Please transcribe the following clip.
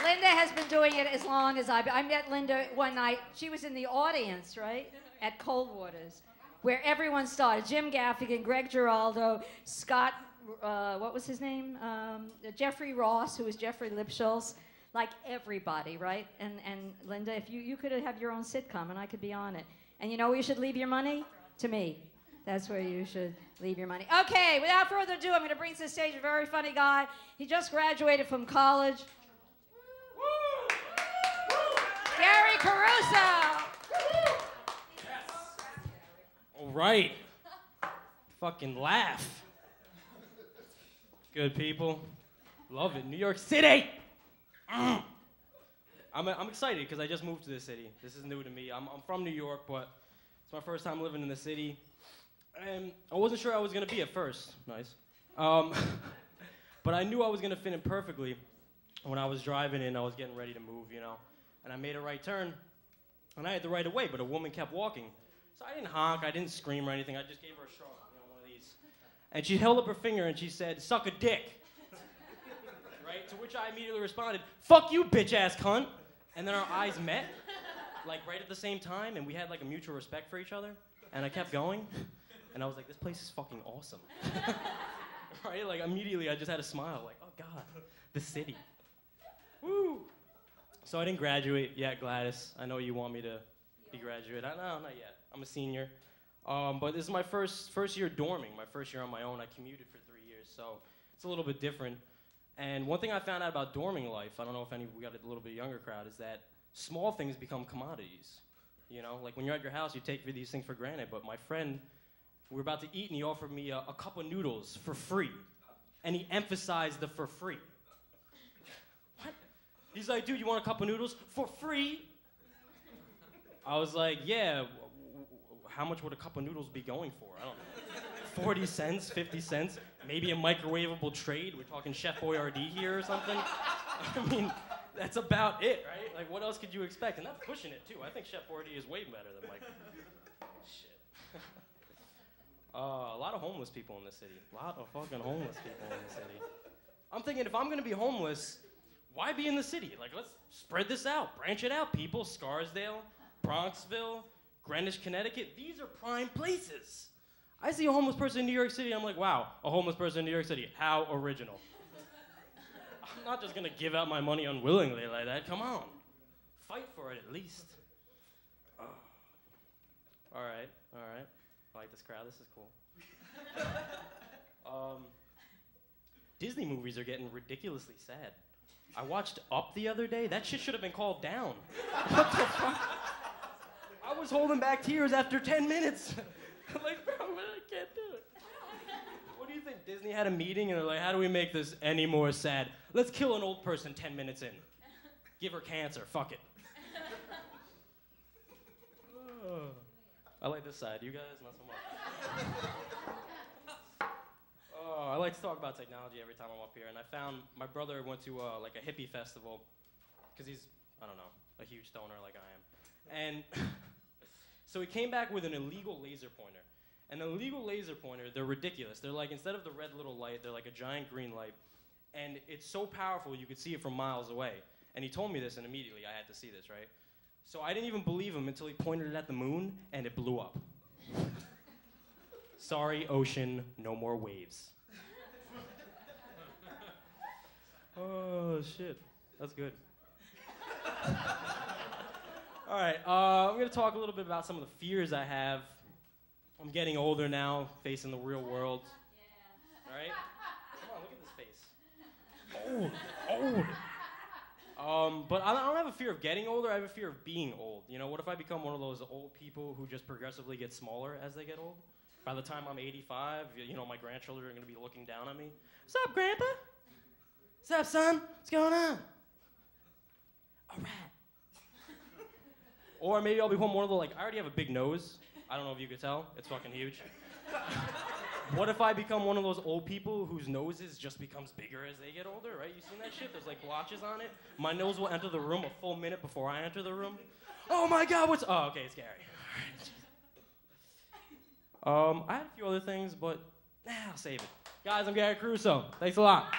Linda has been doing it as long as I met Linda one night. She was in the audience, right, at Coldwater's, where everyone started. Jim Gaffigan, Greg Giraldo, Scott, what was his name? Jeffrey Ross, who was Jeffrey Lipschultz. Like everybody, right? And Linda, if you could have your own sitcom and I could be on it. And you know where you should leave your money? To me. That's where you should leave your money. Okay, without further ado, I'm going to bring to the stage a very funny guy. He just graduated from college. Gary Caruso. All right. Fucking laugh. Good people. Love it. New York City. I'm excited because I just moved to this city. This is new to me. I'm from New York, but it's my first time living in the city. And I wasn't sure I was going to be at first. Nice. But I knew I was going to fit in perfectly when I was driving in. I was getting ready to move, you know. And I made a right turn. And I had the right of way, but a woman kept walking. So I didn't honk. I didn't scream or anything. I just gave her a shrug, you know, one of these. And she held up her finger and she said, "Suck a dick." Right? To which I immediately responded, "Fuck you, bitch-ass cunt." And then our eyes met, like right at the same time, and we had like a mutual respect for each other. And I kept going. And I was like, this place is fucking awesome. Right? Like, immediately I just had a smile, like, oh, God, the city. Woo! So I didn't graduate yet, Gladys. I know you want me to be graduate. No, not yet. I'm a senior. But this is my first year dorming, my first year on my own. I commuted for 3 years, so it's a little bit different. And one thing I found out about dorming life, I don't know if we got a little bit younger crowd, is that small things become commodities. You know, like when you're at your house, you take these things for granted, but my friend, we were about to eat, and he offered me a cup of noodles for free. And he emphasized the for free. What? He's like, dude, you want a cup of noodles for free? I was like, yeah, how much would a cup of noodles be going for? I don't know. 40 cents, 50 cents, maybe a microwavable trade. We're talking Chef Boyardee here or something. I mean, that's about it, right? Like, what else could you expect? And that's pushing it, too. I think Chef Boyardee is way better than Mike. Shit. A lot of homeless people in this city. A lot of fucking homeless people in the city. I'm thinking, if I'm going to be homeless, why be in the city? Like, let's spread this out. Branch it out, people. Scarsdale, Bronxville, Greenwich, Connecticut. These are prime places. I see a homeless person in New York City, I'm like, wow, a homeless person in New York City. How original. I'm not just going to give out my money unwillingly like that. Come on. Fight for it, at least. Oh. All right. I like this crowd. This is cool. Disney movies are getting ridiculously sad. I watched Up the other day. That shit should have been called down. What the fuck? I was holding back tears after 10 minutes. I'm like, bro, I can't do it. What do you think? Disney had a meeting and they're like, how do we make this any more sad? Let's kill an old person 10 minutes in. Give her cancer. Fuck it. I like this side. You guys, not so much. I like to talk about technology every time I'm up here, and I found my brother went to like a hippie festival, because he's, I don't know, a huge stoner like I am. And so he came back with an illegal laser pointer. And an illegal laser pointer, they're ridiculous. They're like, instead of the red little light, they're like a giant green light. And it's so powerful, you could see it from miles away. And he told me this, and immediately I had to see this, right? So I didn't even believe him until he pointed it at the moon, and it blew up. Sorry, ocean, no more waves. Oh, shit. That's good. All right, I'm going to talk a little bit about some of the fears I have. I'm getting older now, facing the real world. Yeah. All right? Come on, look at this face. Old. But I don't have a fear of getting older. I have a fear of being old. You know, what if I become one of those old people who just progressively get smaller as they get old? By the time I'm 85, you know, my grandchildren are going to be looking down on me. What's up, Grandpa? What's up, son? What's going on? All right. Or maybe I'll become one of the, like, I already have a big nose. I don't know if you could tell. It's fucking huge. What if I become one of those old people whose noses just becomes bigger as they get older, right? You seen that shit? There's like blotches on it. My nose will enter the room a full minute before I enter the room. Oh my God, what's... Oh, okay, it's Gary. I had a few other things, but I'll save it. Guys, I'm Gary Caruso. Thanks a lot.